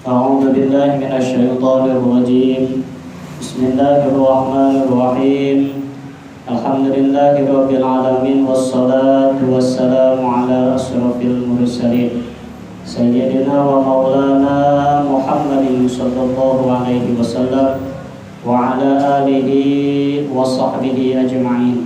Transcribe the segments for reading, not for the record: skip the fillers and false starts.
أعوذ بالله من الشيطان الرجيم. بسم الله الرحمن الرحيم. الحمد لله رب العالمين والصلاة والسلام على أشرف المرسلين سيدنا ومولانا محمد صلى الله عليه وسلم وعلى آله وصحبه أجمعين.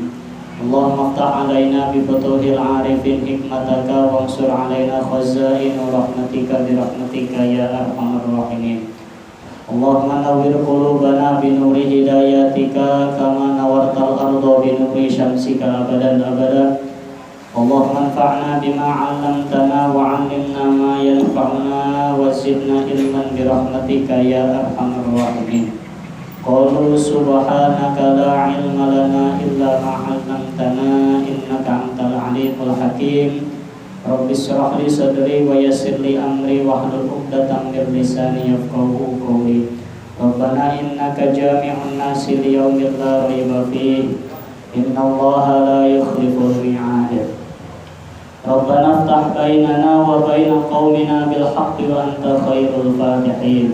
اللهم افتح علينا بفتوح العارفين حكمتك وانصر علينا خزائن رحمتك برحمتك يا أرحم الراحمين. اللهم نور قلوبنا بنور هدايتك كما نورت الأرض بنور شمسك أبدا أبدا. اللهم انفعنا بما علمتنا وعلمنا ما ينفعنا وزدنا علما برحمتك يا أرحم الراحمين. قالوا سبحانك لا علم لنا إلا ما علمتنا إنك أنت العليم الحكيم. رب اشرح لي صدري ويسر لي أمري واحلل عقدة من لساني يفقهوا قولي. ربنا إنك جامع الناس ليوم لا ريب فيه إن الله لا يخلف الميعاد. ربنا افتح بيننا وبين قومنا بالحق وأنت خير الفاتحين.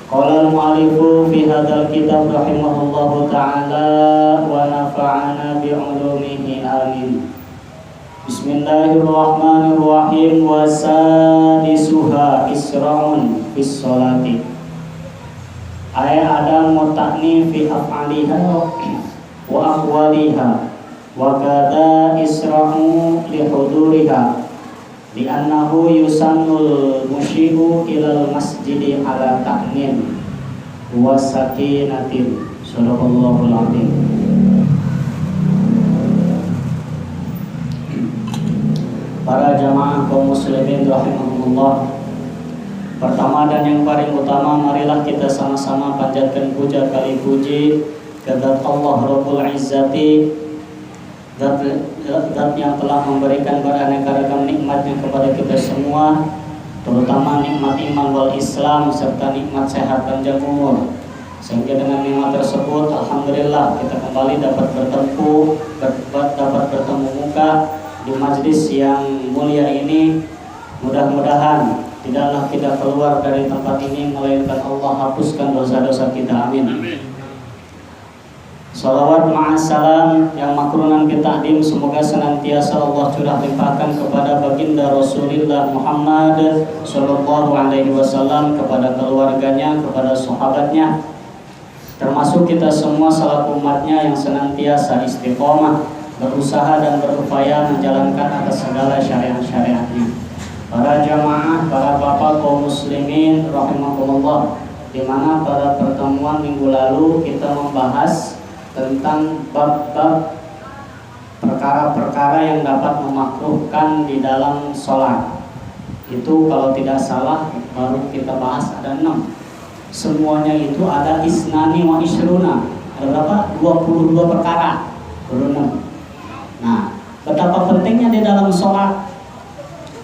قال المؤلف في هذا الكتاب رحمه الله تعالى ونفعنا بعلومه آمين. بسم الله الرحمن الرحيم. وسادسها إسراء في الصلاة. أي ada mutakni fi af'aliha wa aqwaliha wa kada isra'u li huduriha li'annahu yusannul musyi'u ilal masjidi ala ta'min wa sakinatin. Sadaqallahul azim. Para jamaah kaum muslimin rahimahumullah, pertama dan yang paling utama, marilah kita sama-sama panjatkan puja kali puji kepada Allah Rabbul Izzati, Zat yang telah memberikan beraneka ragam nikmatnya kepada kita semua, terutama nikmat iman wal Islam serta nikmat sehat panjang umur. Sehingga dengan nikmat tersebut, alhamdulillah kita kembali dapat bertemu muka di majlis yang mulia ini. Mudah-mudahan tidaklah kita keluar dari tempat ini melainkan Allah hapuskan dosa-dosa kita. Amin. Salawat ma'assalam yang makrunan kita takdim semoga senantiasa Allah curah limpahkan kepada baginda Rasulullah Muhammad sallallahu alaihi wasallam, kepada keluarganya, kepada sahabatnya, termasuk kita semua selaku umatnya yang senantiasa istiqomah berusaha dan berupaya menjalankan atas segala syariat-syariatnya. Para jamaah, para bapak kaum muslimin rahimakumullah, di mana pada pertemuan minggu lalu kita membahas tentang bab-bab perkara-perkara yang dapat memakruhkan di dalam sholat. Itu kalau tidak salah baru kita bahas ada 6. Semuanya itu ada isnani wa isruna. Ada berapa? 22 perkara. 26. Nah, betapa pentingnya di dalam sholat.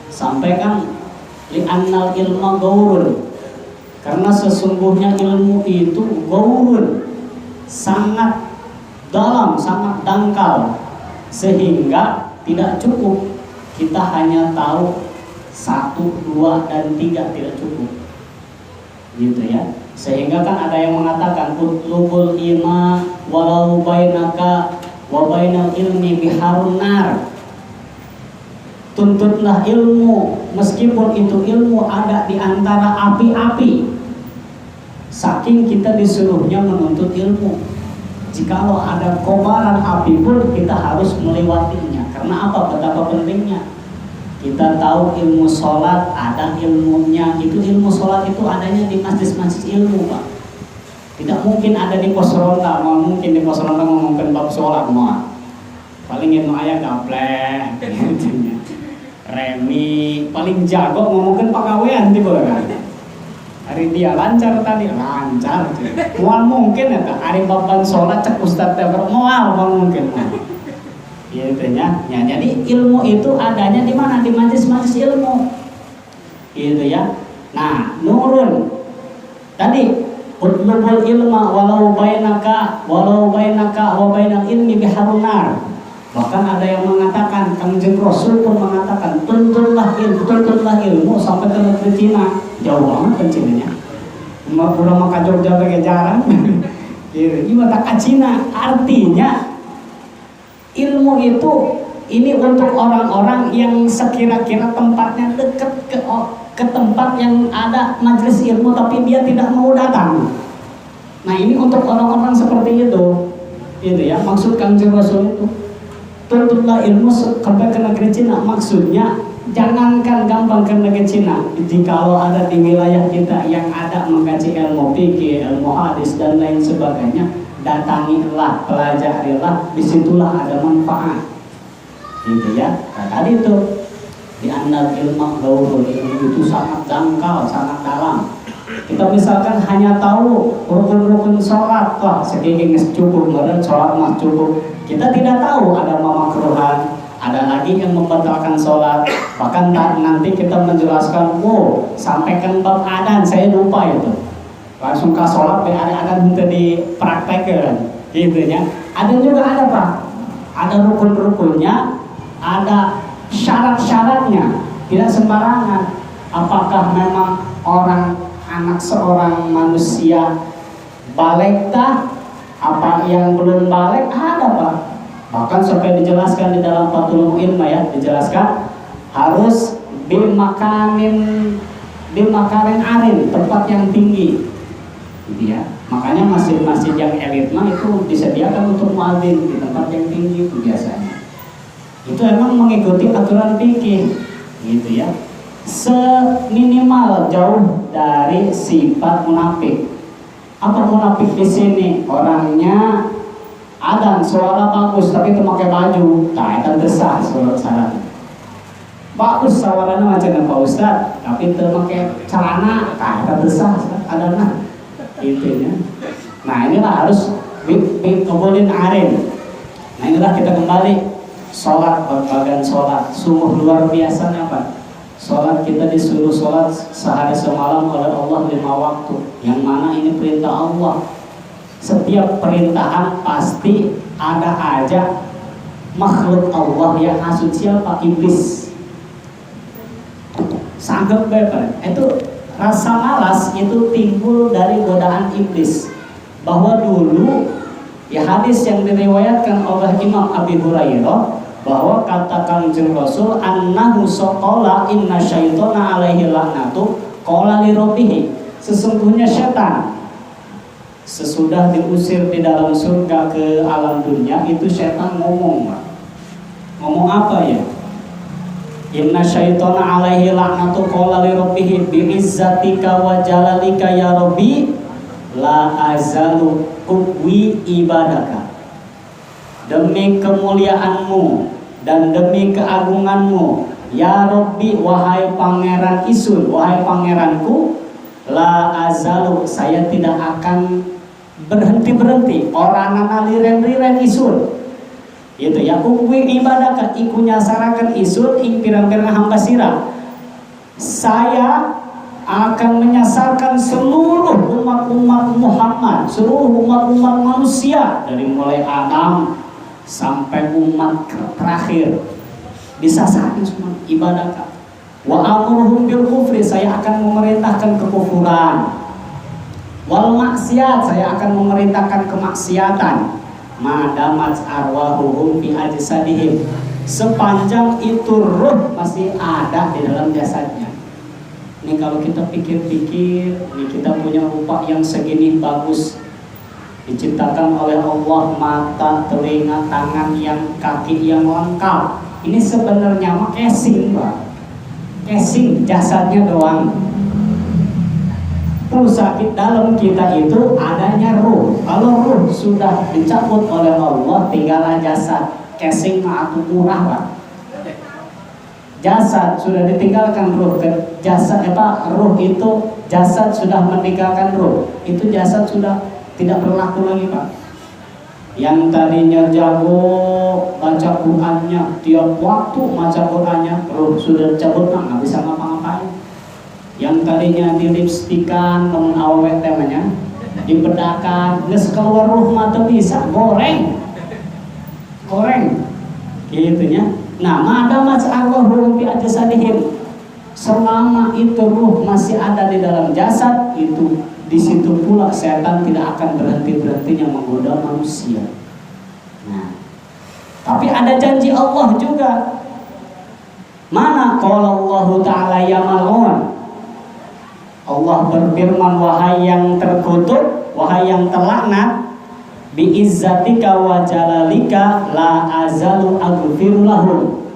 Sampaikan li'annal ilma gaurun, karena sesungguhnya ilmu itu gaurun, sangat dalam, sangat dangkal, sehingga tidak cukup kita hanya tahu 1, 2, dan 3, tidak cukup, gitu ya. Sehingga kan ada yang mengatakan utlubul ilma walau bainaka wa bainal ilmi biharun nar. Tuntutlah ilmu meskipun itu ilmu ada di antara api-api. Saking kita disuruhnya menuntut ilmu, jikalau ada kobaran api pun kita harus melewatinya. Karena apa? Betapa pentingnya. Kita tahu ilmu sholat ada ilmunya. Itu ilmu sholat itu adanya di masjid-masjid ilmu, Pak. Tidak mungkin ada di pos ronda. Mungkin di pos ronda ngomongin bab sholat mah. Paling ilmu ayat gaplek, remi, paling jago ngomongin pegawaian tiba kan. Hari dia lancar tadi, lancar. Mual mungkin ya, hari baban sholat cek ustadz teber mual mungkin. Gitu ya. Ya, jadi ilmu itu adanya di mana? Di majlis-majlis ilmu. Gitu ya. Nah, nurun. Tadi utlubul ilma walau bainaka wa bainal ilmi biharun nar. Bahkan ada yang mengatakan, Kangjeng Rasul pun mengatakan, tuntunlah ilmu sampai ke negeri Cina. Jauh banget kan Cinanya. Udah maka Jogja pakai jarang. Gimana ke Cina? Artinya ilmu itu ini untuk orang-orang yang sekira-kira tempatnya dekat ke tempat yang ada majelis ilmu tapi dia tidak mau datang. Nah ini untuk orang-orang seperti itu ya maksud Kangjeng Rasul itu. Tuntutlah ilmu sampai ke negeri Cina. Maksudnya jangankan gampang ke negeri Cina. Jikalau ada di wilayah kita yang ada mengkaji ilmu fikih, ilmu hadis dan lain sebagainya, datangilah, pelajarilah, disitulah ada manfaat. Gitu ya. Nah, tadi itu di annal ilmu gaurul, ilmu itu sangat dangkal, sangat dalam. Kita misalkan hanya tahu rukun-rukun sholat, wah segini cukup, meren sholat mah cukup. Kita tidak tahu ada makruhan, ada lagi yang membatalkan sholat. Bahkan nanti kita menjelaskan, sampaikan bab adan, saya lupa itu. Langsung ke sholat, adan itu dipraktekkan, gitu ya. Ada juga ada Pak, ada rukun-rukunnya, ada syarat-syaratnya, tidak sembarangan. Apakah memang anak seorang manusia balektah, apa yang belum balik ada Pak. Bahkan sampai dijelaskan di dalam Fathul Mu'in ya, dijelaskan harus bimakarin arin, tempat yang tinggi gitu ya. Makanya masjid-masjid yang elit mah itu disediakan untuk muadzin di tempat yang tinggi itu biasanya. Itu emang mengikuti aturan fikih gitu ya. Seminimal jauh dari sifat munafik. Apa munafik di sini? Orangnya adan suara bagus tapi itu pakai baju, nah itu desah suara bagus suaranya macam Pak Ustad, tapi itu pakai celana, nah itu desah adana, intinya. Nah inilah harus kebulin arin. Nah inilah kita kembali sholat, berbagai sholat, sungguh luar biasanya Pak. Sholat kita disuruh sholat sehari semalam oleh Allah 5 waktu. Yang mana ini perintah Allah. Setiap perintahan pasti ada aja makhluk Allah yang hasut siapa? Iblis. Sanggup beber. Itu rasa malas itu timbul dari godaan iblis. Bahwa dulu ya hadis yang diriwayatkan oleh Imam Abi Hurairah bahwa kata Kangjeng Rasul annahu soqala inna syaitona alaihi laknatu qala li rabbih, sesungguhnya setan sesudah diusir di dalam surga ke alam dunia itu setan ngomong apa ya? Inna syaitona alaihi laknatu qala li rabbih bi izzatika wa jalalika ya rabbi la azalu uqwi ibadaka, demi kemuliaanmu dan demi keagunganmu ya Rabbi, wahai pangeran isun, wahai pangeranku, la azalu, saya tidak akan berhenti orang naliren-liren isun itu ya, ukwi ibadaka, iku nyasarakan isun ing pirang-pirang hamba sirah, saya akan menyasarkan seluruh umat-umat Muhammad, seluruh umat-umat manusia dari mulai Adam sampai umat terakhir disasarin semua ibadah. Wa amruhum bil kufri, saya akan memerintahkan kekufuran. Wal maksiat, saya akan memerintahkan kemaksiatan. Madamat arwahuhum fi ajsadihim, sepanjang itu ruh masih ada di dalam jasadnya. Ini kalau kita pikir-pikir, ini kita punya rupa yang segini bagus, diciptakan oleh Allah mata, telinga, tangan, yang kaki yang lengkap. Ini sebenarnya mah casing Pak, casing jasadnya doang. Pusat dalam kita itu adanya ruh. Kalau ruh sudah dicabut oleh Allah, tinggallah jasad. Casing mah aku murah Pak. Jasad sudah ditinggalkan ruh, jasad ruh itu jasad sudah meninggalkan ruh, itu jasad sudah tidak berlaku lagi Pak. Yang tadinya jago baca Qurannya, tiap waktu baca Qurannya, ruh sudah cabut nggak bisa ngapa-ngapain. Yang tadinya dilipstikan, namun awet temanya, dibedakan, nges keluar ruh mata bisa goreng. Gitunya. Nah, madama arwahum fi ajsadihim, selama itu ruh masih ada di dalam jasad, itu di situ pula setan tidak akan berhentinya menggoda manusia. Nah, tapi ada janji Allah juga. Mana qala Allah Ta'ala ya mal'un. Allah berfirman, wahai yang terkutuk, wahai yang terlaknat, biizzatika wa jalalika la azalu aghfiru lahum.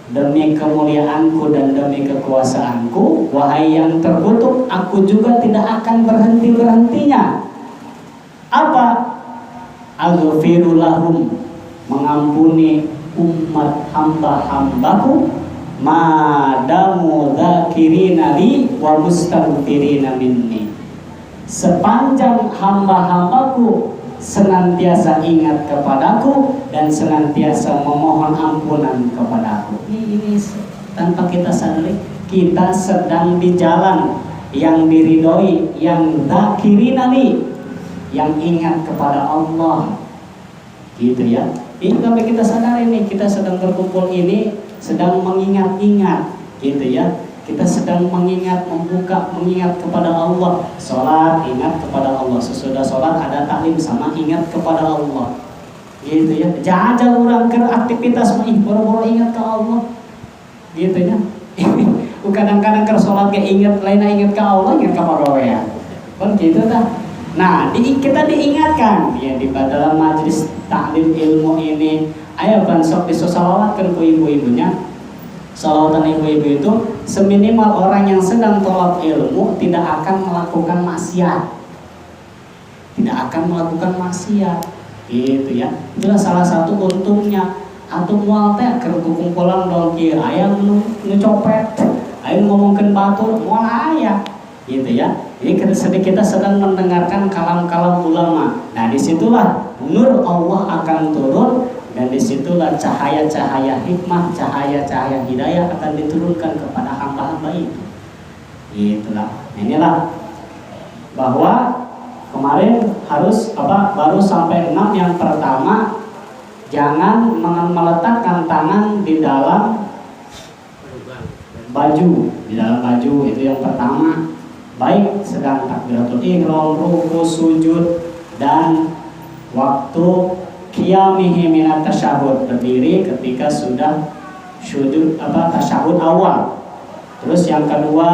Demi kemuliaanku dan demi kekuasaanku, wahai yang terkutuk, aku juga tidak akan berhentinya. Apa? Aghfiru lahum, mengampuni umat hamba-hambaku, madamu dzakirina li wa mustaghfirina minni. Sepanjang hamba-hambaku senantiasa ingat kepadaku dan senantiasa memohon ampunan kepadaku. Ini tanpa kita sadari, kita sedang di jalan yang diridhoi, yang dzakirina li, yang ingat kepada Allah. Gitu ya. Ini sampai kita sadari nih, kita sedang berkumpul ini sedang mengingat-ingat, gitu ya. Kita sedang mengingat kepada Allah. Sholat, ingat kepada Allah. Sesudah sholat ada taklim sama ingat kepada Allah, gitu ya. Jangan orang ke aktivitas boro-boro ingat ke Allah, gitu ya. Kadang-kadang ke sholat ke ingat, lainnya ingat ke Allah, ingat kepada ya. Kan gitu dah. Nah, kita diingatkan ya di dalam majelis taklim ilmu ini. Ayo bansok disolawatkan ke ibu-ibunya. Salawatan ibu-ibu itu seminimal orang yang sedang tolak ilmu tidak akan melakukan maksiat. Tidak akan melakukan maksiat. Gitu ya. Itulah salah satu untungnya. Atau mual teh keur kumpulan dong kieu aya nu copet, aya ngomongkeun batur, moal aya. Gitu ya. Jadi kita sedang mendengarkan kalam-kalam ulama. Nah, disitulah nur Allah akan turun. Dan disitulah cahaya-cahaya hikmah, cahaya-cahaya hidayah akan diturunkan kepada hamba-hamba itu. Itulah. Inilah bahwa kemarin harus baru sampai 6. Yang pertama, jangan meletakkan tangan di dalam baju. Di dalam baju itu yang pertama. Baik sedang takbiratul ihram, ruku, sujud, dan waktu qiyamihi minat tasyahud, berdiri ketika sudah sujud tasyahud awal. Terus yang kedua,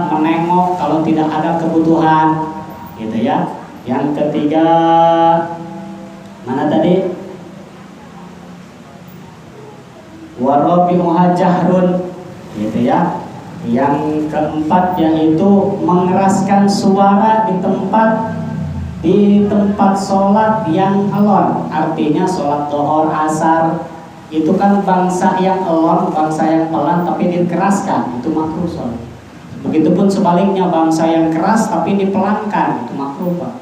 menengok kalau tidak ada kebutuhan, gitu ya. Yang ketiga, mana tadi? Warabi'uha jahrun, gitu ya. Yang keempat yaitu mengeraskan suara di tempat sholat yang alon, artinya sholat dhuhur, asar, itu kan bangsa yang alon, bangsa yang pelan tapi dikeraskan, itu makruh sholat. Begitupun sebaliknya, bangsa yang keras tapi dipelankan, itu makruh Pak.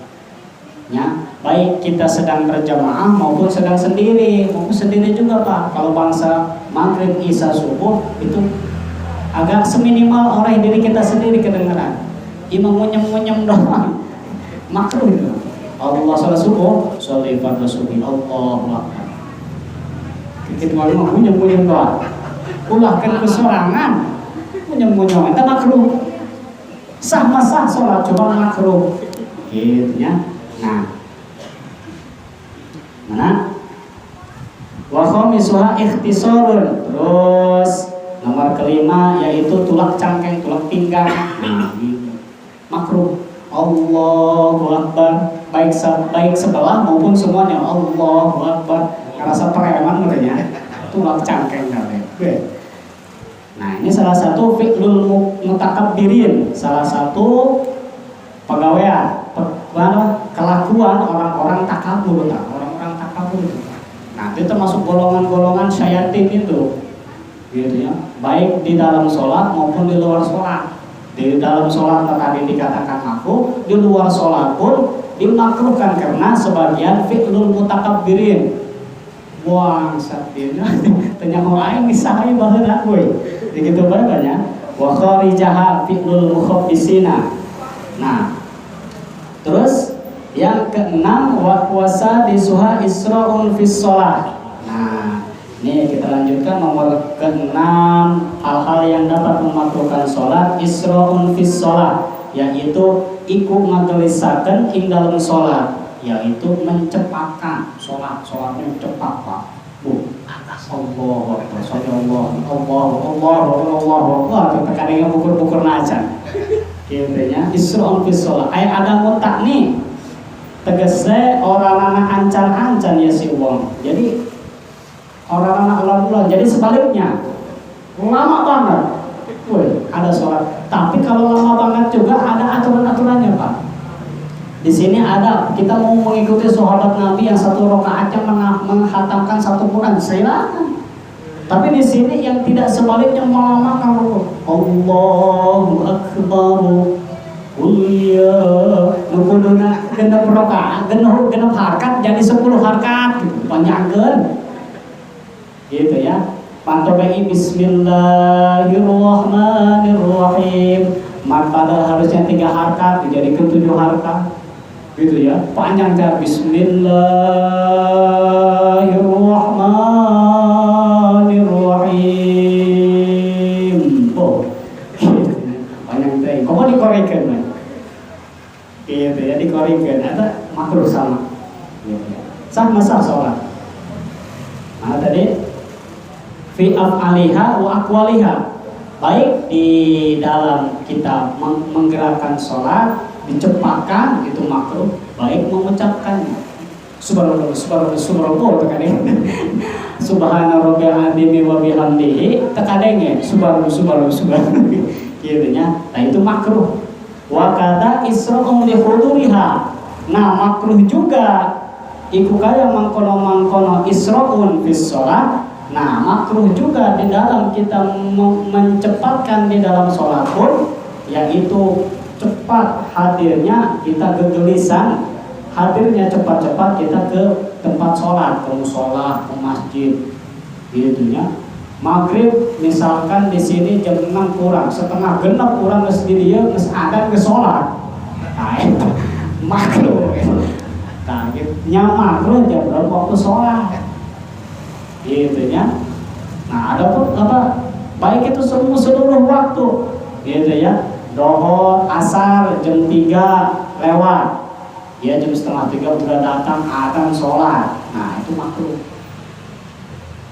Ya, baik kita sedang berjamaah maupun sedang sendiri, juga Pak. Kalau bangsa maghrib, isya, subuh itu agak seminimal oleh diri kita sendiri kedengaran. Imam munyem doang, makruh itu. Allah salat subuh, sholli fardhu subuh, Allahu akbar. Kita mau munyem doang. Ulahkan kesorangan, munyem itu makruh. Sah masah salat cuma makruh. Gitu ya. Nah. Mana? Wa khamisuha ikhtisarun. Terus nomor kelima yaitu tulak cangkeng, tulak pinggang. Nah, makruh. Allahu akbar, baik sebelah maupun semuanya. Allahu akbar. Ngerasa preman katanya. Tulak cangkeng kabeh. Nah, ini salah satu fi'lul mutakabbirin, salah satu pegawaian, kelakuan orang-orang takabur, orang-orang takabur itu. Nah, itu termasuk golongan-golongan syayatin itu. Gitu ya, baik di dalam sholat maupun di luar sholat. Di dalam sholat tadi dikatakan makruh, di luar sholat pun dimakruhkan karena sebagian fi'lul mutakabbirin. Wah, saatnya tanya orang ini sahih banget aku. Begitu banyak. Wa kharijaha fi'lul mukhabbisina. Nah, terus yang keenam, wa puasa disuha isra'un fis sholat. Nah, Ini kita lanjutkan nomor ke-6, hal-hal yang dapat memakruhkan sholat. Isra'un fis sholat, yaitu iku ngagelisaken ing dalam sholat, yaitu mencepatkan sholatnya cepat Pak. Allah, kita kadang bukur najan. Kira-kira Isra'un fis sholat, ada mutak nih. Tegese orang anak ancan-ancan ya si wong. Jadi orang anak ulang-ulang. Jadi sebaliknya lama banget. Woi, ada sholat. Tapi kalau lama banget juga ada aturan-aturannya Pak. Di sini ada, kita mau mengikuti sahabat Nabi yang 1 rakaatnya menghatamkan 1 Quran, silakan. Tapi di sini yang tidak sebaliknya melamakan rukuk. Allahu Akbar. Ulia, nukuduna genep rakaat, genep harkat jadi 10 harkat, panjangkeun. Gitu ya. Pantobai bismillahirrahmanirrahim. Padahal harusnya 3 harkat dijadikan 7 harkat. Gitu ya. Panjang cara bismillahirrahmanirrahim. Oh. Gitu. Panjang teh. Komo dikorekeun. Gitu ya, dikorekeun ada makruh sama. Gitu ya. Sah sholat. Nah tadi fi af'aliha wa aqwaliha, baik di dalam kita menggerakkan sholat, dicepatkan itu makruh, baik mengucapkannya subhanallah terkadang subhana rabbil azim wa bihamdihi terkadang ya subhanallah gitu nya. Nah itu makruh. Wa kata isra'um li huduriha. Nah makruh juga iku kaya mangkono isra'un fis sholat. Nah makruh juga di dalam kita mencepatkan di dalam sholat pun, yaitu cepat hadirnya kita gegelisan, hadirnya cepat-cepat kita ke tempat sholat, ke musola, ke masjid, gitu ya. Maghrib misalkan di sini jam 6 kurang, setengah genap kurang geus di dieu geus adzan ke sholat. Nah itu makruh. Nah nya makruh jam berapa waktu sholat. Gitu ya. Nah, ada pun apa? Baik itu seluruh waktu. Gitu ya. Dohor, asar jam 3 lewat. Ya jam setengah 3 udah datang adzan sholat. Nah, itu makruh.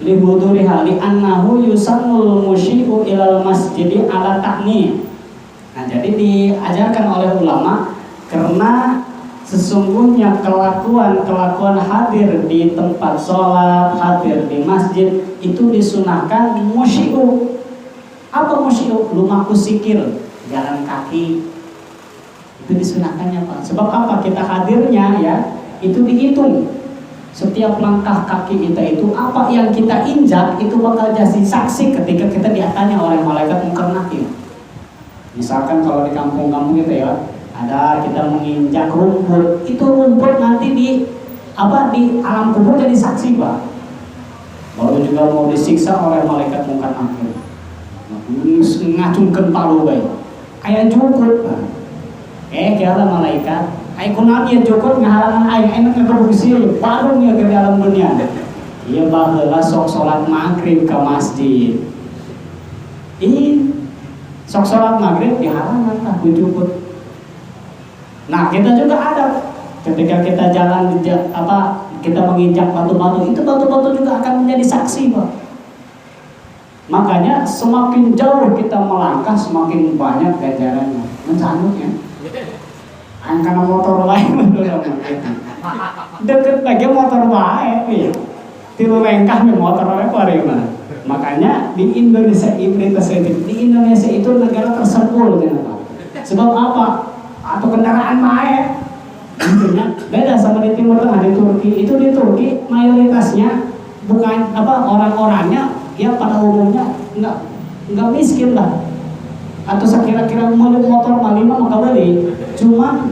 Li huduriha li annahu yusannul musyi'u ilal masjidi ala ta'ni. Nah, jadi diajarkan oleh ulama karena sesungguhnya kelakuan hadir di tempat sholat, hadir di masjid itu disunahkan musyi'u. Apa musyi'u? Lumaku sikil, jalan kaki. Itu disunahkannya Pak. Sebab apa? Kita hadirnya ya, itu dihitung. Setiap langkah kaki kita itu, apa yang kita injak itu bakal jadi saksi ketika kita ditanya oleh malaikat munkar nakir. Misalkan kalau di kampung-kampung gitu ya, ada kita menginjak rumput, itu rumput nanti di alam kubur jadi saksi Pak. Baru juga mau disiksa oleh malaikat munkar nakir. Ngacungkeun palu bae. Aya jukut. Kira malaikat, ai kunaon ieu jukut ngahalangan aing ngagebuk sieun, baru nya ke dalam dunia. Ieu baheula sok salat maghrib ka masjid. Sok salat maghrib dihalangan lah ku jukut. Nah kita juga ada ketika kita jalan kita menginjak batu-batu, itu batu-batu juga akan menjadi saksi Pak. Makanya semakin jauh kita melangkah semakin banyak ganjarannya. Mencanutnya angkana motor lain deket lagi motor baik ya. Tilu lengkah nih motor baik. Makanya di Indonesia itu negara tersebut Pak. Sebab apa? Atau kendaraan baik, beda sama di Timur Tengah, di Turki. Itu di Turki mayoritasnya bukan orang-orangnya ya pada umumnya nggak miskin lah, atau sekira-kira mau motor malima maka beli, cuman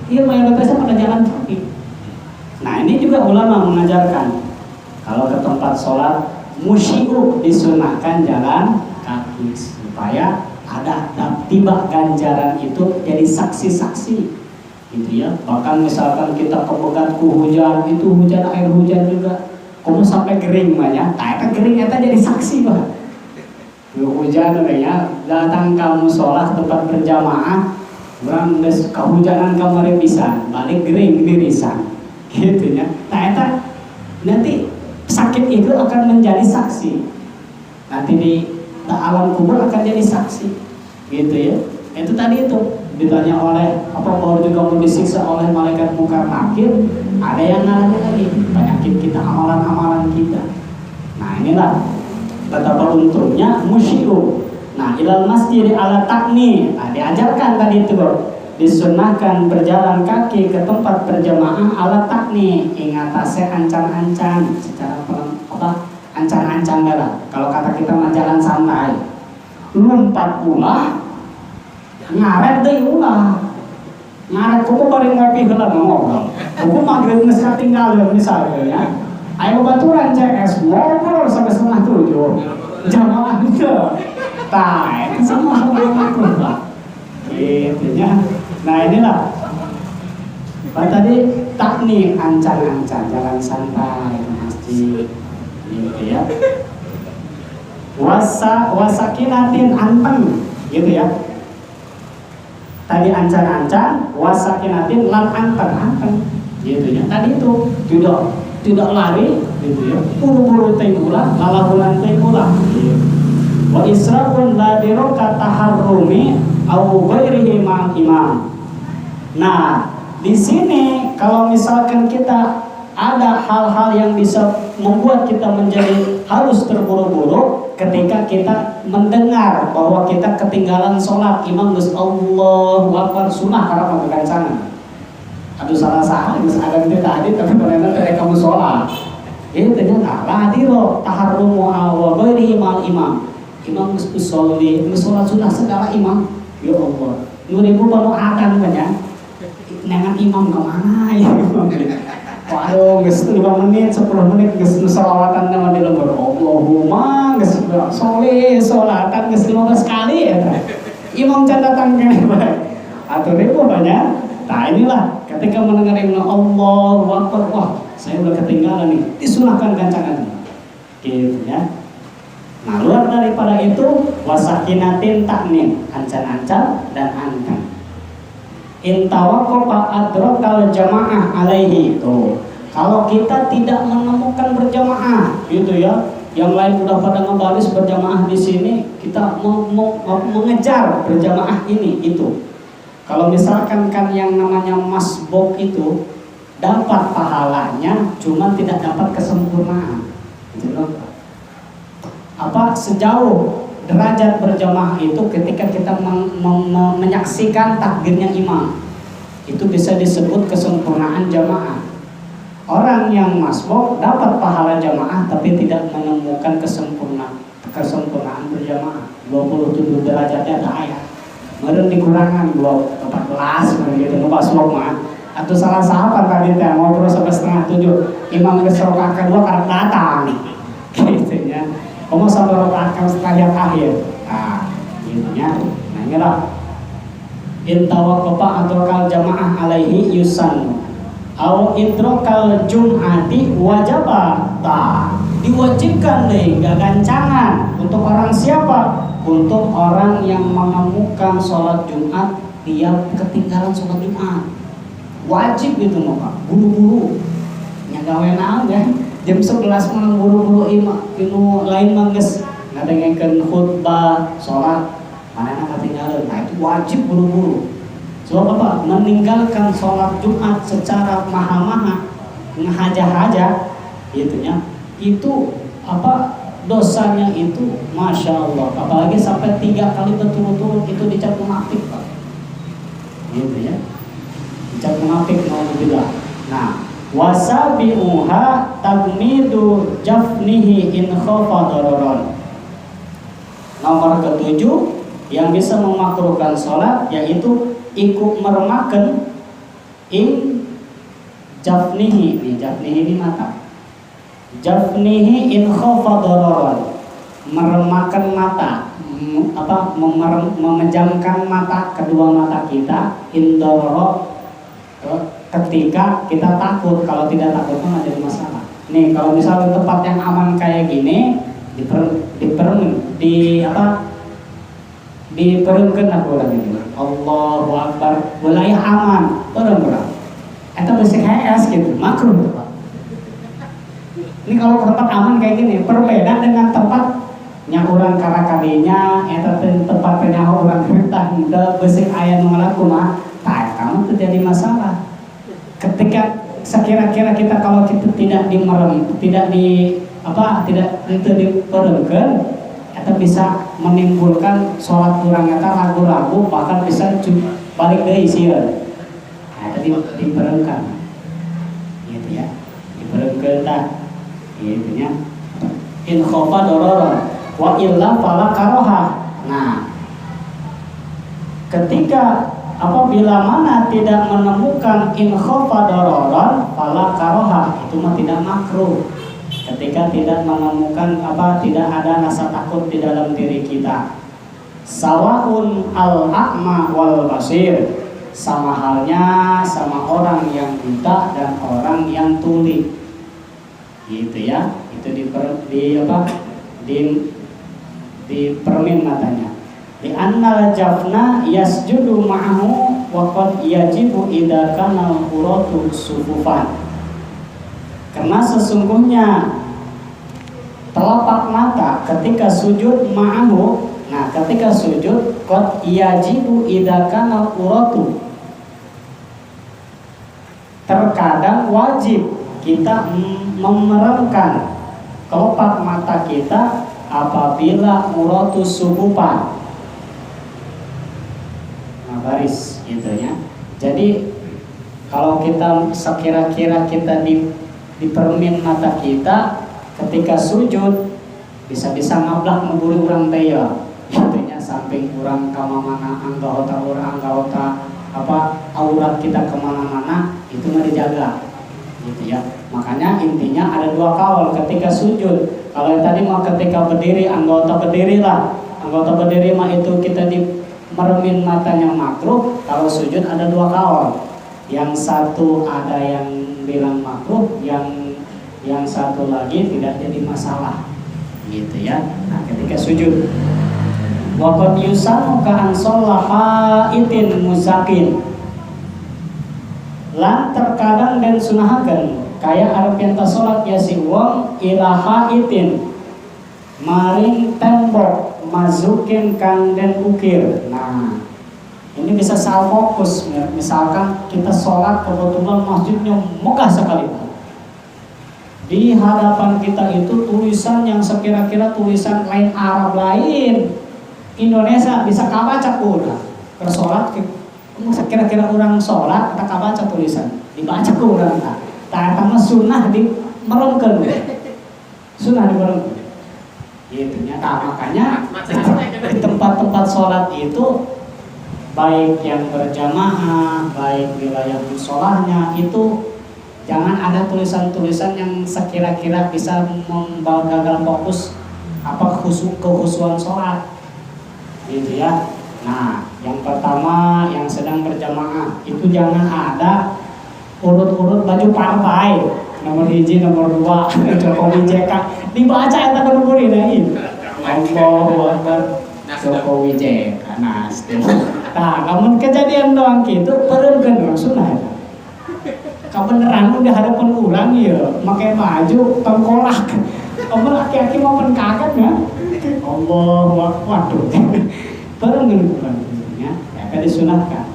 ya mayoritasnya pada jalan kaki. Nah ini juga ulama mengajarkan kalau ke tempat sholat musyi'u disunahkan jalan kaki supaya ada tiba ganjaran itu jadi saksi-saksi gitu ya. Bahkan misalkan kita kebegat ku hujan, itu air hujan juga Kamu sampai kering banyak, tak kering eta jadi saksi bah. Hujan ya, datang kamu sholat tempat berjamaah, orang kehujanan kamari pisan, balik kering dirisan, gitu ya. Tak nanti sakit itu akan menjadi saksi, nanti di alam kubur akan jadi saksi, gitu ya. Itu tadi itu ditanya oleh apa baru juga mau disiksa oleh malaikat munkar nakir. Ada yang nanya lagi penyakit kita, amalan-amalan kita. Nah inilah betapa untungnya musyi'u. Nah ilal masjid ala takni. Nah diajarkan tadi itu disunahkan berjalan kaki ke tempat berjamaah ala takni. Ingat saya ancan-ancan secara ancan-ancan lah. Kalau kata kita mah jalan santai. Lompat ulah, ngaret deh ulah. Ngaret kuku paling ngopi heula ngobrol. Kuku maghrib geus katinggal misalnya ya. Ayo baturan CS ngobrol sampai 6:30. Jamaah itu. Tah, itu sama-sama ngobrol lah. Gitu ya. Nah inilah. Pak tadi takni ancan-ancan jalan santai ke masjid. Gitu ya. Wasakinatin anteng gitu ya. Tadi ancan-ancan, wasakinatin lan anteng gitu ya. Tadi itu tidak lari gitu ya. Buru-buru teh ulah, lalahunan teh ulah. Wa israfun la biroka taharrumi au ghairihi ma'al imam. Nah, di sini kalau misalkan kita ada hal-hal yang bisa membuat kita menjadi harus terburu-buru ketika kita mendengar bahwa kita ketinggalan sholat, imam geus Allahu Akbar sunnah karena pembegancangan. Aduh salah geus ada di tadi tapi ternyata dari kamu sholat. Ini ternyata ladiro taharrumu wa ghairihi ma'al imam. Imam geus usolli, geus sholat sunnah segala imam. Ya Allah. 2000 panu akan banyak. Nangan imam kemana ya? Waduh, geus 5 menit, 10 menit geus sholawatan nama di lembur. Allahumma geus sholli sholatan geus 15 kali ya. Imam can datang kene bae. Atur ribu banyak. Nah inilah ketika mendengar imam Allahu Akbar, wah saya udah ketinggalan nih. Disunahkan gancangan. Gitu ya. Nah luar daripada itu wasakinatin taknin, ancan-ancan dan anteng. Intawaqafa adrakal jamaah alaihi itu. Kalau kita tidak menemukan berjamaah, gitu ya. Yang lain udah pada ngebaris berjamaah di sini, kita mengejar berjamaah ini itu. Kalau misalkan kan yang namanya masbuk itu dapat pahalanya, cuma tidak dapat kesempurnaan. Gitu loh. Apa sejauh derajat berjamaah itu ketika kita menyaksikan takbirnya imam, itu bisa disebut kesempurnaan jamaah. Orang yang masbuk dapat pahala jamaah tapi tidak menemukan kesempurnaan berjamaah. 27 derajatnya ada ayat. Meureun dikurangan 14 begitu nu masbuk mah. Atau salah sahabat tadi teh ngobrol sampai 6:30 imam geus rakaat kedua karena datang. Gitu ya. Kamu sampai rakaat sekalian akhir. Nah, intinya, nah inilah intawaqafa adrakal jamaah alaihi yusan au idrakal jum'ati wajaba. Diwajibkan deh, gak gancangan. Untuk orang siapa? Untuk orang yang menemukan sholat Jumat dia ketinggalan sholat Jumat. Wajib gitu Pak, buru-buru. Nyagawe naon ya? Jam 11 malam buru-buru imam inu lain mangges ngadengekeun khutbah sholat manehna ketinggalan. Nah itu wajib buru-buru. Sebab apa? Meninggalkan sholat Jumat secara maha-maha ngahaja-haja gitu ya. Itu apa dosanya itu Masya Allah. Apalagi sampai 3 kali berturut-turut itu dicap munafik Pak. Gitu ya. Dicap munafik naudzubillah. Nah wasabi'uha tagmidu jafnihi in khafa dararan. Nomor ke-7 yang bisa memakruhkan sholat yaitu ikut meremakan in jafnihi. Jafnihi ini mata. Jafnihi in khafa dararan. Meremakan mata, memejamkan mata, kedua mata kita in darara ketika kita takut. Kalau tidak takut kan jadi masalah. Nih kalau misalnya tempat yang aman kayak gini diperunkan aku orang ini. Allahu Akbar, wilayah aman, orang. Itu basic HS gitu, makruh. Ini kalau tempat aman kayak gini, berbeda dengan tempatnya orang karakadinya, itu tempatnya orang hutang, udah basic ayat mengaku mah, tak kamu terjadi masalah. Ketika sekira-kira kita kalau kita tidak diperunkan, itu bisa menimbulkan sholat orang eta ragu-ragu, bahkan bisa balik dari sieun. Nah, itu diperunkan, gitu ya, diperunkan tak. Intinya in khofa dororon wa illa fala karoha. Nah, ketika apabila mana tidak menemukan in khofa dororon fala karoha, itu mah tidak makruh. Ketika tidak menemukan tidak ada rasa takut di dalam diri kita. Sawaun al-a'ma wal basir, sama halnya sama orang yang buta dan orang yang tuli. Gitu ya, itu dipermin matanya. Di annal jafna yasjudu ma'ahu wa qad yajibu idza kana al-quratu sufufan. Karena sesungguhnya telapak mata ketika sujud ma'ahu, nah ketika sujud qad yajibu idza kana al-quratu, terkadang wajib kita memeremkan kelopak mata kita apabila uratus subupan. Nah, baris gitu ya. Jadi kalau kita sekira-kira kita dipermin mata kita ketika sujud, bisa-bisa ngablak memburu orang teh ya. Artinya samping orang kamana anggota aurat kita kemana-mana itu mah dijaga. Gitu ya. Makanya intinya ada dua kaul ketika sujud. Kalau yang tadi mah ketika berdiri, anggota berdiri lah. Anggota berdiri mah itu kita meremin matanya makruh. Kalau sujud ada dua kaul. Yang satu ada yang bilang makruh, yang satu lagi tidak jadi masalah. Gitu ya. Nah, ketika sujud. Wa qad yusanu ka an shallaha itin muzakin. Lan terkadang dan sunahaken kayak arep yen salat ya si wong ilaha itin maring tembok mazukin kang den ukir. Nah, ini bisa salah fokus. Misalkan kita sholat kebetulan masjidnya megah sekali, di hadapan kita itu tulisan yang sekira-kira tulisan lain Arab lain Indonesia bisa kabaca udah bersolat sekira-kira orang sholat kita kabaca tulisan dibaca ke orang tak sama sunnah di merengkel sunnah di merengkel gitu ya. Nah, makanya di tempat-tempat sholat itu baik yang berjamaah baik wilayah musolahnya itu jangan ada tulisan-tulisan yang sekira-kira bisa membawa gagal fokus kehusuan sholat gitu ya. Nah, yang pertama yang sedang berjamaah itu jangan ada urut-urut baju partai nomor 1, nomor 2 Jokowi JK dibaca eta nomor ini Allahu Akbar Jokowi JK. Nah, namun kejadian doang gitu peremkeun sunnah. Kabeneran udah hadapan urang ya make baju tengkolak. Kamu aki-aki mau kaget ya. Allahu Akbar. Peremkeun ya, kan disunahkan.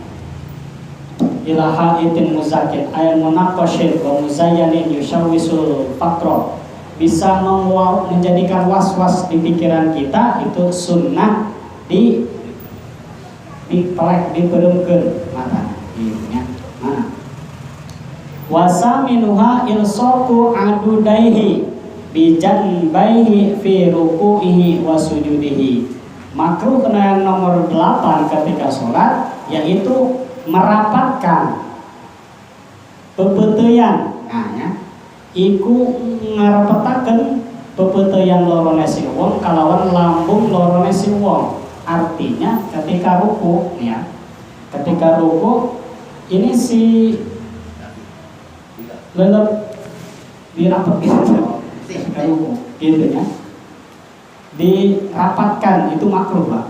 Ilaha itin muzakir ayat munaqashid wa muzayyanin yushawisul faqra, bisa menjadikan was-was di pikiran kita, itu sunnah diperemkeun mata ya. Mana wasaminuha ilsaqu adudaihi bijanbaihi fi ruku'ihi wa sujudihi. Makruh kena yang nomor 8 ketika sholat, yaitu merapatkan pepeuteyan. Nah ya, iku ngarapetaken pepeuteyan lorone si wong kalawan lambung lorone si wong. Artinya ketika ruku ya, ketika ruku ini si lelep dirapet gitu ya, dirapatkan itu makruh Pak.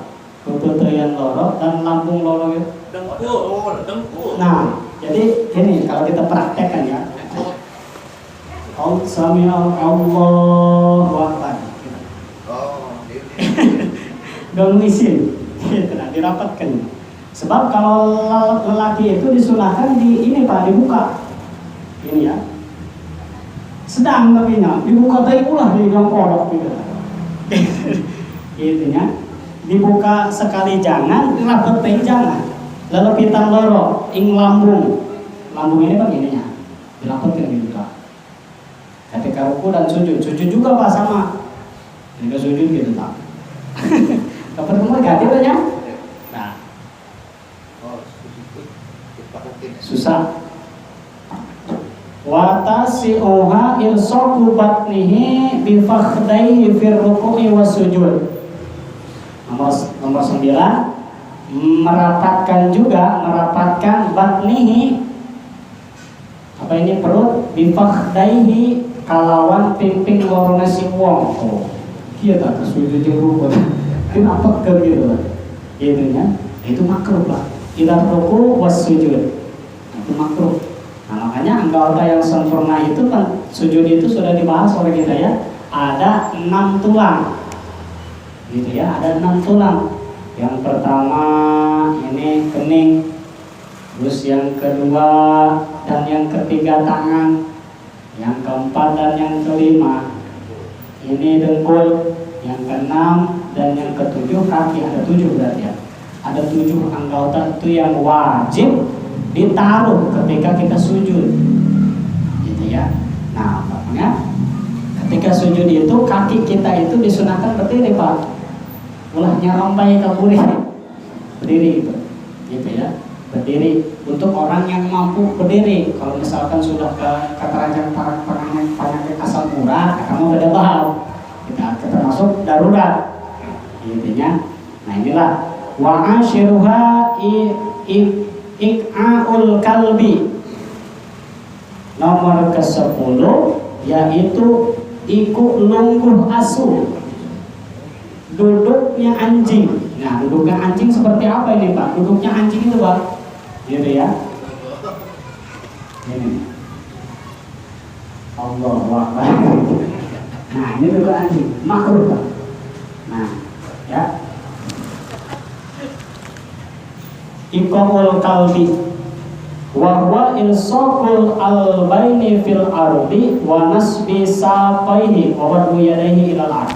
Kebetulan loro dan lambung loro itu. Dengkul. Nah, jadi ini kalau kita praktekkan ya. Allahu Akbar. Gak isin, gitu, nah, dirapatkan. Sebab kalau lelaki itu disunahkan di ini Pak, dibuka. Ini ya. Sedang tapi dibuka tadi ulah di yang kodok gitu. Gitu ya. Dibuka sekali jangan, dirapet tadi jangan. Lelepitan loro, ing lambung. Lambung ini kan ininya. Dirapetkan dibuka. Ketika ruku dan sujud juga Pak sama. Ketika sujud gitu tak. Kapan kemana ganti aja? Nah, susah. Watasi'uha irsoku batnihi bifakhdaihi fir ruku'i was sujud. Nomor 9, merapatkan batnihi, apa ini, perut, bifakhdaihi kalawan pimping lorona si wong. Oh, kieu tah sujud jeung ruku. Kenapa gitu ya? Itu makruh Pak. Ila ruku was sujud. Itu makruh. Nah, makanya anggota yang sempurna itu kan sujud itu sudah dibahas oleh kita ya. Ada 6 tulang. Gitu ya, ada 6 tulang. Yang pertama ini kening, terus yang kedua dan yang ketiga tangan, yang keempat dan yang kelima ini dengkul, yang keenam dan yang ketujuh kaki. Ada 7 berarti ya. Ada 7 anggota itu yang wajib ditaruh ketika kita sujud, gitu ya. Nah, makanya ketika sujud itu kaki kita itu disunahkan berdiri Pak. Ulah nyarompai ke berdiri gitu ya, berdiri untuk orang yang mampu berdiri. Kalau misalkan sudah ke keterangan penyakit asam urat, kamu udah paham, kita termasuk darurat, gitu ya. Nah inilah wa ashiruha ik'aul kalbi. Nomor ke-10 yaitu iku lungguh asu, duduknya anjing. Nah, duduknya anjing seperti apa ini Pak? Duduknya anjing itu Pak, gitu ya. Ini Allah Akbar. Nah, ini duduk anjing, makruh Pak. Nah, ya. Iqamul kalbi wa huwa ilsaqul albaini fil ardi wa nasbi saqaihi wa wad'u yadayhi ilal ard.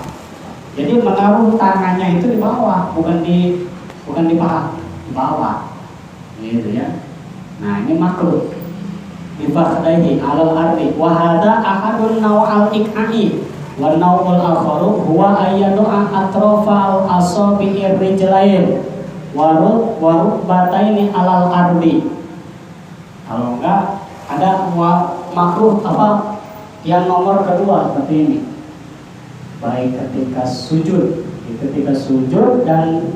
Jadi menaruh tangannya itu di bawah, bukan di paha, di bawah. Gitu ya. Nah, ini makruh. Bifakhdaihi alal ardi wa hadza ahadun naw'al iqa'i wa naw'ul akharu huwa ayyadu'a atrafal asabi'ir rijlain waruk bataini alal ardi. Kalau enggak ada makruh apa yang nomor kedua seperti ini, baik ketika sujud dan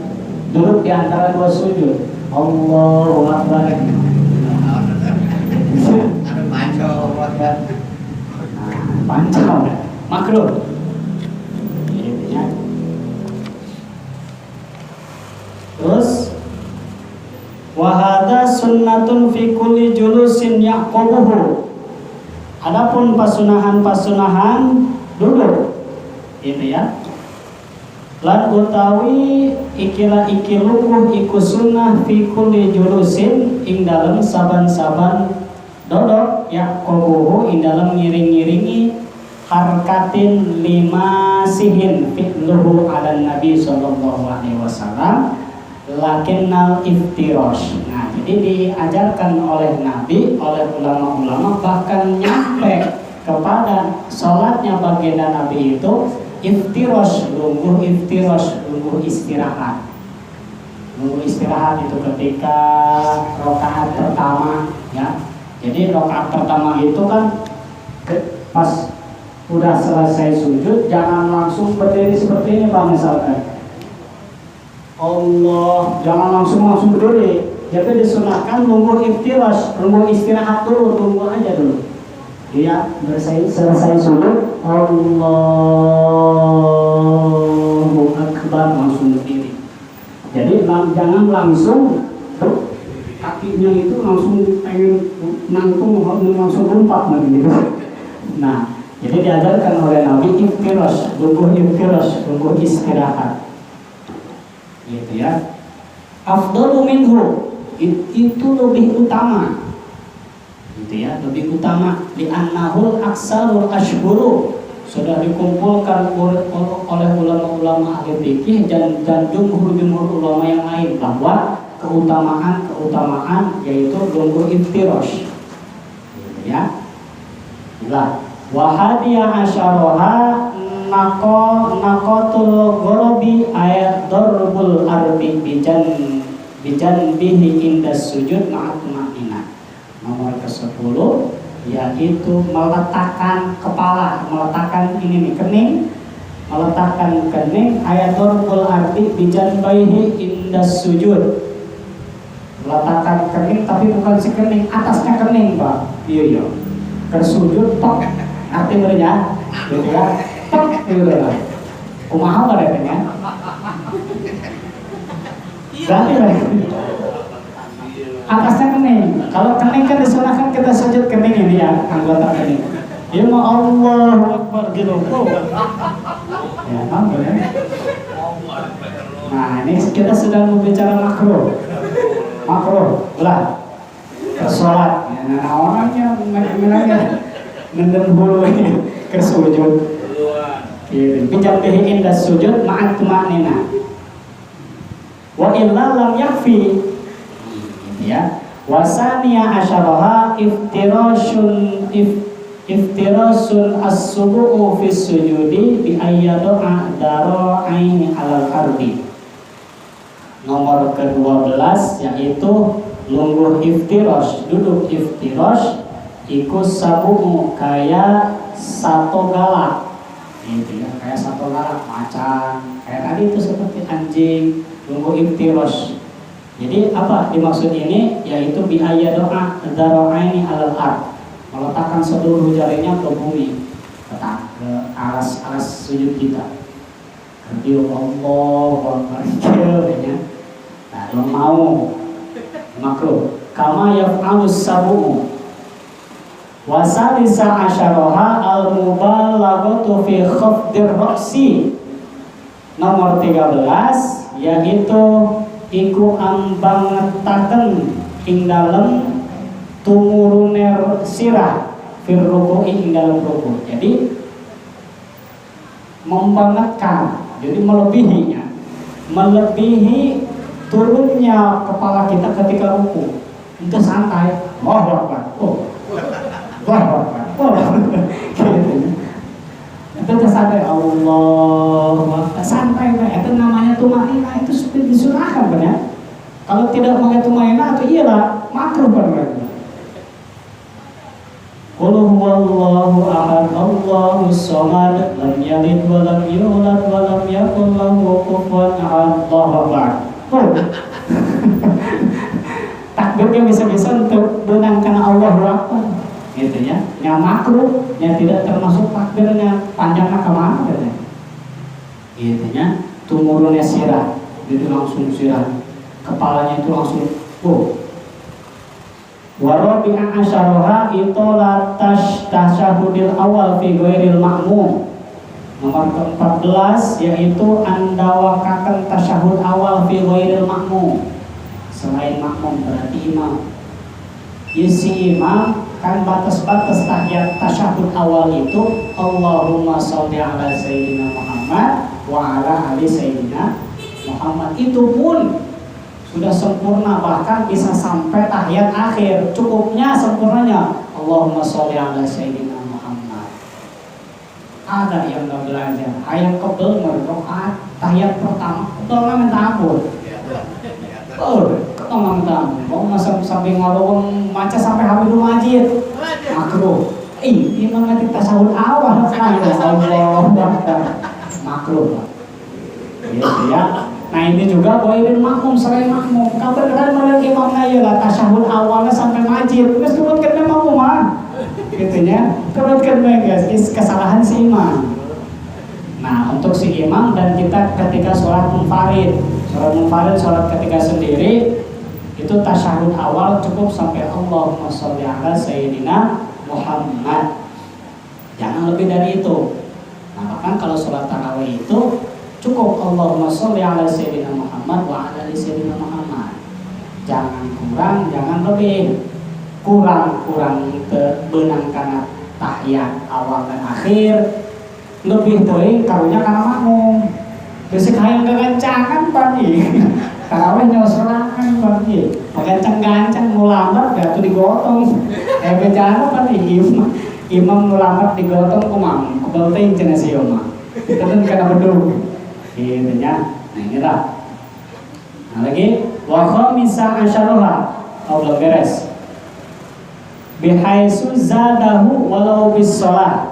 duduk di antara 2 sujud. Allahu Akbar. Ada pancau makruh. Terus wahada sunnatun fi kulli julusin yaqabuhu. Adapun pasunahan duduk itu ya. Lan utawi ikilukuh iku sunnah fi kulli julusin ing dalem saban-saban dodok yaqabuhu ing dalem ngiring-ngiringi harkatin 5 sihin fi'luhu ala nabi sallallahu alaihi wasallam lakinnal iftirash. Nah, jadi diajarkan oleh Nabi, oleh ulama-ulama, bahkan nyampe kepada sholatnya baginda Nabi itu iftirash, lungguh istirahat. Lungguh istirahat itu ketika rakaat pertama, ya. Jadi rakaat pertama itu kan pas udah selesai sujud, jangan langsung berdiri seperti ini Pak, misalkan. Allah, jangan langsung berdiri. Jadi disunahkan nunggu iftirash, nunggu istirahat dulu, tunggu aja dulu. Dia selesai sujud, Allahu Akbar, langsung berdiri. Jadi jangan langsung kakinya itu langsung pengen nangtung langsung lompat gitu. Nah, jadi diajarkan oleh Nabi iftirash, lungguh istirahat. Gitu ya. Afdalu minhu, itu lebih utama. Gitu ya, lebih utama di annahul aksarul ashhuru, sudah dikumpulkan oleh ulama-ulama ahli fikih dan jumhur ulama yang lain bahwa keutamaan yaitu lungguh iftirash. Gitu ya. Lah, wa hadiya asyaraha naqatul gharabi ayat darbul ardi bijan bihi indas sujud ma'atma'ina. Nomor ke-10 yaitu meletakkan kepala, meletakkan kening ayat darbul ardi bijan bihi indas sujud. Meletakkan kening tapi bukan si kening, atasnya kening, Pak. Iya. Tersujud tok artinya gitu ya. Tok gitu lah. Kumaha badannya? Berarti atasnya kening. Kalau kening kan disunahkan kita sujud kening ini ya, anggota kening. Ya ma Allahu Akbar gitu. Ya, apa ya? Nah, ini kita sedang berbicara makruh lah. Sholat. Nah, orangnya ngendem bulu ke sujud. Bijak bihi inda sujud ma'at tuma'nina. Wa illa lam yakfi. Ya, wasaniya asyaraha iftirasun as-subu'u fi sujudi bi ayyadu'a dara'aini alal ardi. Nomor ke-12 yaitu lungguh iftirash, duduk iftirash iku sabu'u kayak satu galak. Gitu ya, kayak satu galak macan. Kayak tadi itu seperti anjing, lungguh iftirash. Jadi apa dimaksud ini? Yaitu biaya doa dara'aini alal ard, meletakkan seluruh jarinya ke bumi, ke alas sujud kita. Kemudian Allahu Akbar ya. Nah, belum mau makruh. Kama yaf'alus sabu'u. Wasalisa asyaraha al-mubalaghatu fi khafdir ra'si. Nomor 13 yaitu iku ambangetaken ing dalem tumurune sirah fir ruku'i ing dalem ruku'. Jadi membangetkan, jadi melebihi turunnya kepala kita ketika ruku. Itu santai. Allahu Akbar. Allahu Akbar. Itu santai. Allahu Akbar. Santai, itu namanya tumaina, itu seperti disunahkan benar. Kalau tidak pakai tumaina itu iyalah makruh benar. Qul huwallahu ahad, Allahus samad, lam yalid wa lam yulad wa lam yakul lahu kufuwan ahad. Allahu Akbar. Takbirnya bisa-bisa untuk benangkan Allahu Akbar. Gitu ya. Yang makruh, yang tidak termasuk takbirnya panjangnya kemana gitu. Gitu ya. Tumurunnya sirah, itu langsung sirah. Kepalanya itu langsung Warabi'a asyaraha itolatash tasyahudil awal fi ghairil ma'mum. Nomor ke-14 yaitu andawakaken tasyahud awal fi ghairil ma'mum, selain makmum berarti imam. Isi imam kan batas-batas tahiyat tasyahud awal itu Allahumma sholli ala sayyidina Muhammad wa ala ali sayyidina Muhammad. Itu pun sudah sempurna, bahkan bisa sampai tahiyat akhir. Cukupnya sempurnanya Allahumma sholli ala sayyidina Muhammad. Ada yang nggak belajar, ayam kebel merdoa tahiyat pertama, ketolong minta ampun. Ketolong minta ampun. Mau sampai ngolong maca sampai habis majid, makruh. Imam nanti tasawuf awal kan Allah makruh. Gitu ya. Nah ini juga boleh makmum, selain makmum. Kalau beneran melihat imamnya ya lah tasyahud awalnya sampai majid, terus turun ke makmum gitu ya. ketika sholat munfarid. Sholat ketika sendiri itu tasyahud awal cukup sampai Allahumma sholli ala sayyidina Muhammad. Jangan lebih dari itu. Nah, bahkan kalau sholat tarawih itu cukup Allahumma sholli ala sayyidina Muhammad wa ala ali sayyidina Muhammad. Jangan kurang, jangan lebih. Kurang benang karena tahiyat awal dan akhir. Lebih teuing karunya karena makmum. Geus hayang kekencangan pagi. Tarawih nyosorangan pagi. Gancang-gancang nu lambat gatuh digotong. Bejana pagi imam nu lambat digotong kumaha? Kubal teuing cenah si mah. Teuing kana bedug. Kitu nya. Nah inilah. Nah lagi wa khamisa asyaraha. Belum beres. Bihaitsu zadahu walau bis shalah.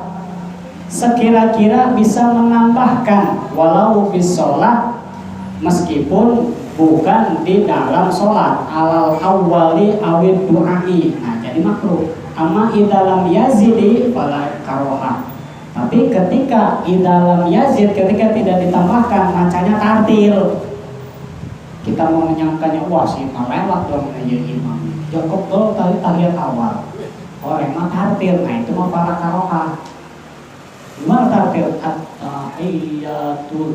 Sekira-kira bisa menambahkan walau bis shalah meskipun bukan di dalam sholat alal awwali awid du'ai. Nah jadi makruh. Amma idalam yazidi fala karoha. Tapi ketika idalam yazid, ketika tidak ditambahkan, macanya tartil. Kita mau menyangkanya wah si imam lewat dong aja imam. Cukup dong tahiyat awal. Orang mah tartil. Nah itu mah fala karoha. Gimana tartil? At-tahiyatul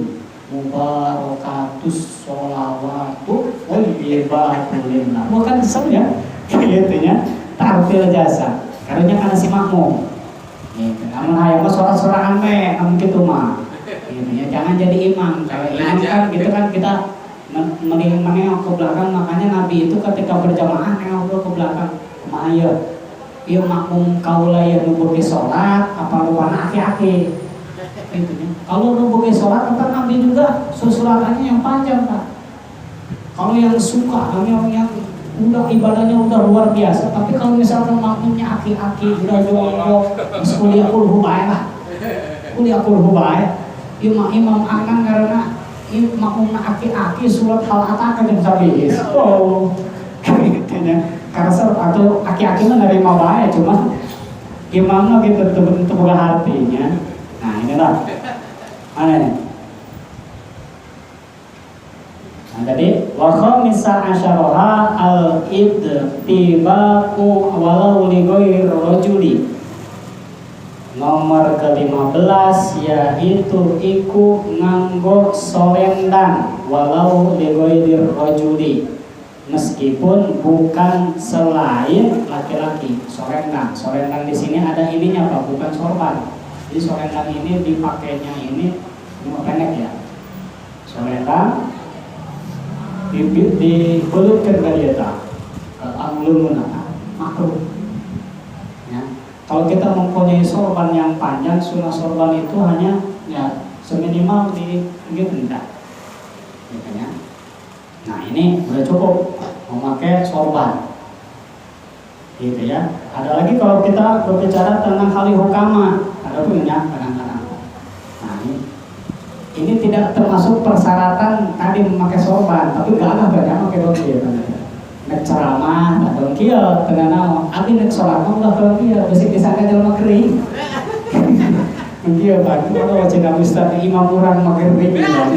mubarakatus sholawatu wajibatulinlah. Bukan kesel ya, kayaknya tartil jasa. Karena si makmum. Gitu. Namun hayang mah sorak-sorakan teh, namun gitu mah. Gitu ya, jangan jadi imam. Kalau imam kan gitu kan kita menengok ke belakang. Makanya Nabi itu ketika berjamaah nengok ke belakang. Kumaha ya? Ieu makmum kaula ya nu beuki salat apa rupana aki-aki. Gitu ya. Kalau nu beuki salat entar Nabi juga susulatannya yang panjang, Pak. Kalau yang suka, yang udah ibadahnya udah luar biasa, tapi kalau misalkan makmumnya aki-aki udah jongkok, kuliah kulhu bae lah. Kuliah kulhu bae. Imam akan karena makmumnya aki-aki surat hal-ataka jeung sabis. Oh. Gitu ya. Karena atau aki-aki mah nerima bae, cuma imamnya gitu terbuka hatinya. Nah inilah mana nih? Nah tadi wa khamisa asyaraha al-ittibaqu walau li ghairi rajuli. Nomor ke-15 yaitu iku nganggo solendang walau li ghairi rajuli. Meskipun bukan selain laki-laki. Sorendang di sini ada ininya Pak, bukan sorban. Jadi sorendang ini dipakainya ini pendek ya. Sorendang dibelutkan kaliata anglumunah makruh. Ya. Kalau kita mempunyai sorban yang panjang, sunnah sorban itu hanya ya seminimal di enggak. Gitu ya. Nah ini udah cukup memakai sorban, gitu ya. Ada lagi kalau kita berbicara tentang hal hukama, ada punya kadang-kadang. Nah ini tidak termasuk persyaratan tadi memakai sorban, tapi gak ada pakai dongki. Nek ceramah, tak dongki ya, tengah nama. Abi nek sholat mah udah dongki ya, besi disangka jalan kering. Iya pak, kalau wajib Ustaz imam orang pakai kering ya.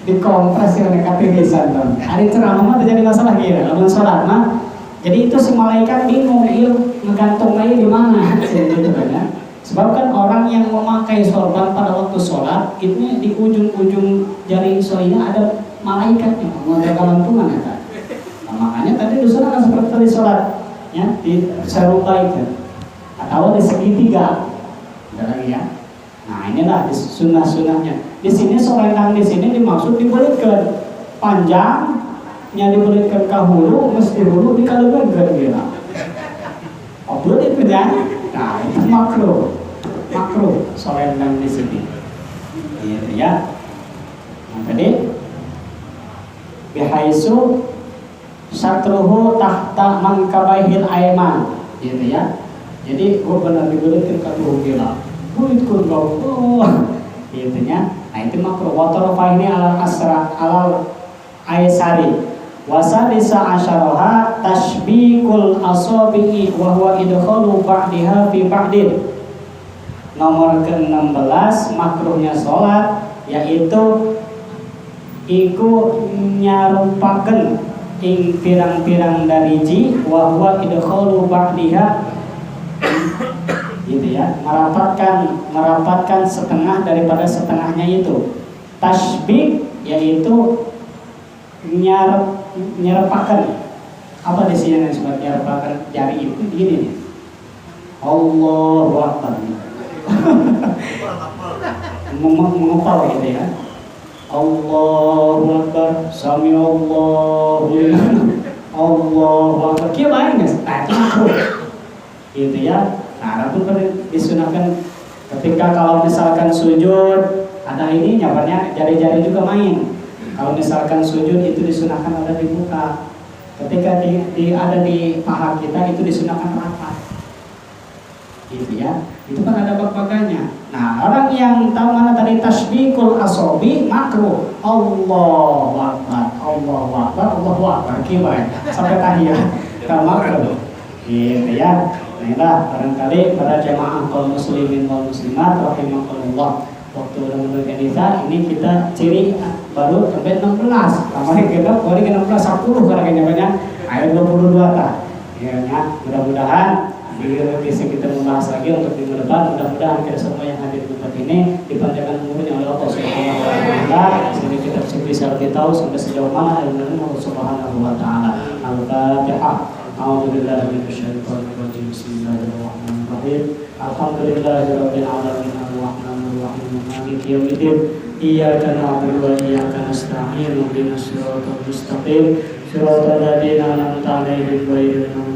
Dikompres yang dekat tirisan dong. Hari ceramah mah terjadi masalah gitu. Lamun sholat mah, jadi itu si malaikat bingung, ngegantung lagi di mana, gitu kan? Sebab kan orang yang memakai sorban pada waktu sholat, itu di ujung-ujung jari soinya ada malaikatnya, mengontrol kelantungan ya kan? Nah, makanya tadi disunahkan seperti tadi sholat, ya di serupai kan, atau di segitiga, ada lagi ya. Nah inilah sunnah-sunnahnya. Di sini sorendang di sini dimaksud dibelitkan panjangnya, dibelitkan ke hulu, mesti hulu dikaliberkan gitu. Oh belit ya? Nah itu makruh sorendang di sini. Gitu ya. Nah tadi bihaitsu satruhu tahta mankabaihil aiman, gitu ya. Jadi gua benar dibelitkan ke hulu gila. Bulitkun kau, gitu ya. Nah itu makruh. Watarfa ini alal aisari. Wasadisa asyaraha tashbikul asabi'i wa huwa idkhalu ba'diha fi ba'din. Nomor ke-16 makruhnya sholat yaitu iku nyarupaken ing pirang-pirang dariji wa huwa idkhalu ba'diha gitu ya, merapatkan setengah daripada setengahnya itu. Tasbih yaitu nyerepakan. Apa di sini yang disebut nyerepakan? Jari itu begini nih. Allahu Akbar. Mengepal gitu ya. Allahu Akbar, sami Allahu liman, Allahu Akbar. Kia baik nggak? Nah itu makruh, gitu ya. Nah, itu kan disunahkan ketika kalau misalkan sujud ada ini nyabarnya jari-jari juga main. Kalau misalkan sujud itu disunahkan ada di muka. Ketika ada di paha kita itu disunahkan rapat, gitu ya. Itu kan ada bab-babnya. Nah, orang yang tahu mana tadi tasbihul asabi makruh. Allahu Akbar, Allahu Akbar, Allahu Akbar. Kibai sampai tahiyat. Kalau makruh. Gitu ya. Inilah barangkali para jamaah kaum muslimin wal muslimat rahimakumullah. Waktu menunaikan Isya ini kita ciri baru sampai 16. Kemarin kita baru ke 16 10 karena banyak ayat 22 ta. Ya, mudah-mudahan di kita membahas lagi untuk minggu depan. Mudah-mudahan kita semua yang hadir di tempat ini dipanjangkan umurnya oleh Allah Subhanahu wa taala sehingga kita bisa lebih tahu sampai sejauh mana ilmu Allah Subhanahu wa taala. Al-Fatihah. A'udzubillahi minasyaitonir rajim. Bismillahirrahmanirrahim. Alhamdulillahirabbil alamin arrahmanir rahim maliki yaumiddin. Iyyaka na'budu wa iyyaka nasta'in. Ihdinas siratal mustaqim. Siratal ladzina an'amta 'alaihim ghairil maghdubi